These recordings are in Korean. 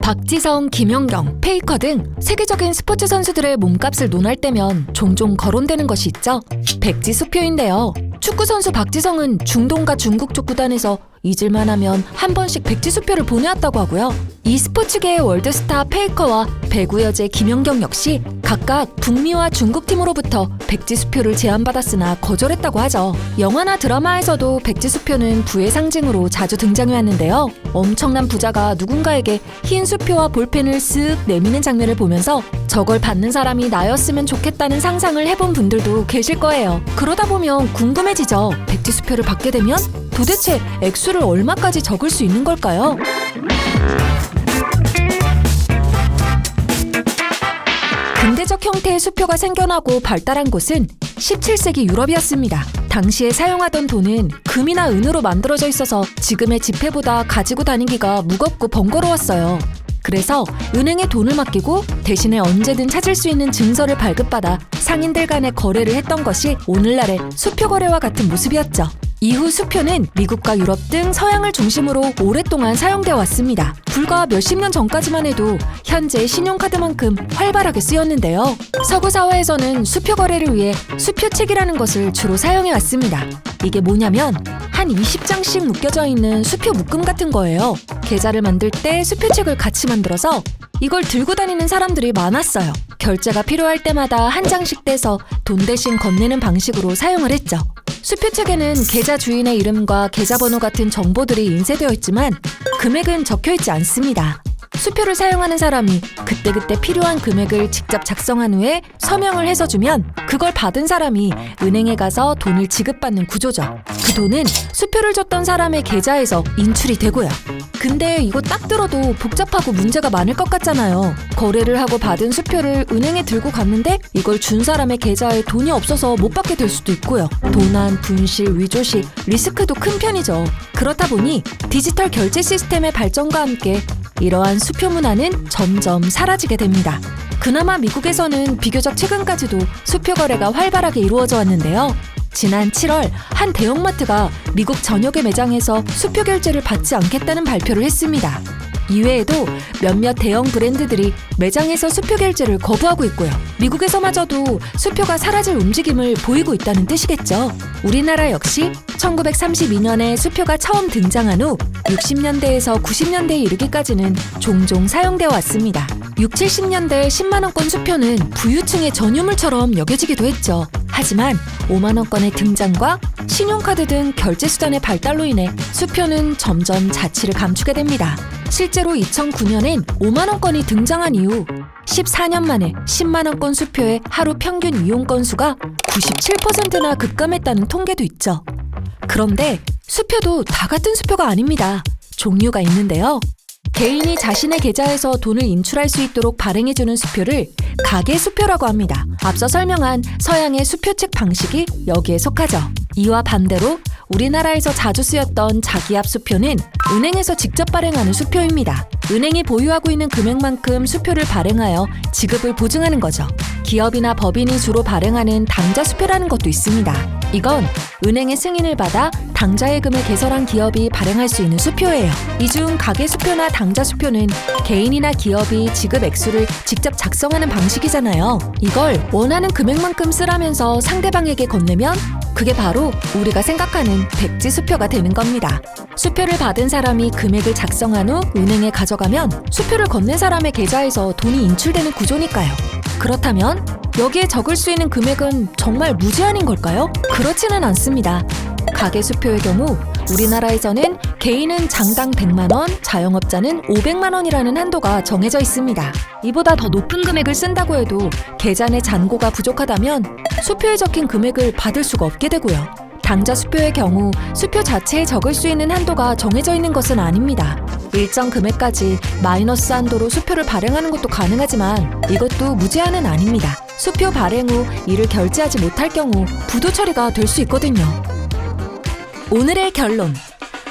박지성, 김연경, 페이커 등 세계적인 스포츠 선수들의 몸값을 논할 때면 종종 거론되는 것이 있죠. 백지 수표인데요. 축구 선수 박지성은 중동과 중국 쪽 구단에서 잊을만 하면 한 번씩 백지 수표를 보내왔다고 하고요. 이 스포츠계의 월드스타 페이커와 배구 여제 김연경 역시 각각 북미와 중국 팀으로부터 백지 수표를 제안받았으나 거절했다고 하죠. 영화나 드라마에서도 백지 수표는 부의 상징으로 자주 등장해왔는데요. 엄청난 부자가 누군가에게 흰 수표와 볼펜을 쓱 내미는 장면을 보면서 저걸 받는 사람이 나였으면 좋겠다는 상상을 해본 분들도 계실 거예요. 그러다 보면 궁금해지죠. 백지 수표를 받게 되면 도대체 액수를 얼마까지 적을 수 있는 걸까요? 근대적 형태의 수표가 생겨나고 발달한 곳은 17세기 유럽이었습니다. 당시에 사용하던 돈은 금이나 은으로 만들어져 있어서 지금의 지폐보다 가지고 다니기가 무겁고 번거로웠어요. 그래서 은행에 돈을 맡기고 대신에 언제든 찾을 수 있는 증서를 발급받아 상인들 간의 거래를 했던 것이 오늘날의 수표 거래와 같은 모습이었죠. 이후 수표는 미국과 유럽 등 서양을 중심으로 오랫동안 사용되어 왔습니다. 불과 몇십 년 전까지만 해도 현재 신용카드만큼 활발하게 쓰였는데요. 서구 사회에서는 수표 거래를 위해 수표책이라는 것을 주로 사용해 왔습니다. 이게 뭐냐면 한 20장씩 묶여져 있는 수표 묶음 같은 거예요. 계좌를 만들 때 수표책을 같이 만들어서 이걸 들고 다니는 사람들이 많았어요. 결제가 필요할 때마다 한 장씩 떼서 돈 대신 건네는 방식으로 사용을 했죠. 수표책에는 계좌 주인의 이름과 계좌번호 같은 정보들이 인쇄되어 있지만 금액은 적혀있지 않습니다. 수표를 사용하는 사람이 그때그때 필요한 금액을 직접 작성한 후에 서명을 해서 주면 그걸 받은 사람이 은행에 가서 돈을 지급받는 구조죠. 그 돈은 수표를 줬던 사람의 계좌에서 인출이 되고요. 근데 이거 딱 들어도 복잡하고 문제가 많을 것 같잖아요. 거래를 하고 받은 수표를 은행에 들고 갔는데 이걸 준 사람의 계좌에 돈이 없어서 못 받게 될 수도 있고요. 도난, 분실, 위조시, 리스크도 큰 편이죠. 그렇다 보니 디지털 결제 시스템의 발전과 함께 이러한 수표 문화는 점점 사라지게 됩니다. 그나마 미국에서는 비교적 최근까지도 수표 거래가 활발하게 이루어져 왔는데요. 지난 7월 한 대형마트가 미국 전역의 매장에서 수표 결제를 받지 않겠다는 발표를 했습니다. 이외에도 몇몇 대형 브랜드들이 매장에서 수표 결제를 거부하고 있고요. 미국에서마저도 수표가 사라질 움직임을 보이고 있다는 뜻이겠죠. 우리나라 역시 1932년에 수표가 처음 등장한 후 60년대에서 90년대에 이르기까지는 종종 사용되어 왔습니다. 6, 70년대 10만원권 수표는 부유층의 전유물처럼 여겨지기도 했죠. 하지만 5만원권의 등장과 신용카드 등 결제수단의 발달로 인해 수표는 점점 자취를 감추게 됩니다. 실제로 2009년엔 5만원권이 등장한 이후 14년 만에 10만원권 수표의 하루 평균 이용 건수가 97%나 급감했다는 통계도 있죠. 그런데 수표도 다 같은 수표가 아닙니다. 종류가 있는데요. 개인이 자신의 계좌에서 돈을 인출할 수 있도록 발행해주는 수표를 가계수표라고 합니다. 앞서 설명한 서양의 수표책 방식이 여기에 속하죠. 이와 반대로 우리나라에서 자주 쓰였던 자기압 수표는 은행에서 직접 발행하는 수표입니다. 은행이 보유하고 있는 금액만큼 수표를 발행하여 지급을 보증하는 거죠. 기업이나 법인이 주로 발행하는 당좌수표라는 것도 있습니다. 이건 은행의 승인을 받아 당좌예금을 개설한 기업이 발행할 수 있는 수표예요. 이 중 가계수표나 당좌수표는 개인이나 기업이 지급 액수를 직접 작성하는 방식이잖아요. 이걸 원하는 금액만큼 쓰라면서 상대방에게 건네면 그게 바로 우리가 생각하는 백지수표가 되는 겁니다. 수표를 받은 사람이 금액을 작성한 후 은행에 가져가면 수표를 건넨 사람의 계좌에서 돈이 인출되는 구조니까요. 그렇다면 여기에 적을 수 있는 금액은 정말 무제한인 걸까요? 그렇지는 않습니다. 가계수표의 경우 우리나라에서는 개인은 장당 100만원, 자영업자는 500만원이라는 한도가 정해져 있습니다. 이보다 더 높은 금액을 쓴다고 해도 계좌 내 잔고가 부족하다면 수표에 적힌 금액을 받을 수가 없게 되고요. 당좌 수표의 경우 수표 자체에 적을 수 있는 한도가 정해져 있는 것은 아닙니다. 일정 금액까지 마이너스 한도로 수표를 발행하는 것도 가능하지만 이것도 무제한은 아닙니다. 수표 발행 후 이를 결제하지 못할 경우 부도 처리가 될 수 있거든요. 오늘의 결론.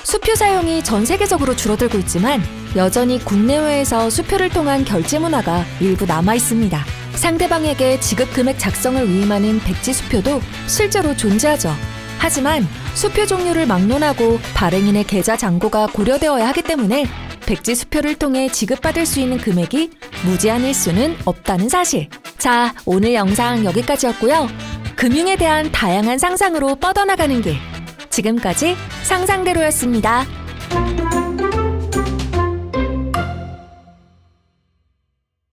수표 사용이 전 세계적으로 줄어들고 있지만 여전히 국내외에서 수표를 통한 결제 문화가 일부 남아 있습니다. 상대방에게 지급 금액 작성을 위임하는 백지 수표도 실제로 존재하죠. 하지만 수표 종류를 막론하고 발행인의 계좌 잔고가 고려되어야 하기 때문에 백지 수표를 통해 지급받을 수 있는 금액이 무제한일 수는 없다는 사실. 자, 오늘 영상 여기까지였고요. 금융에 대한 다양한 상상으로 뻗어나가는 길. 지금까지 상상대로였습니다.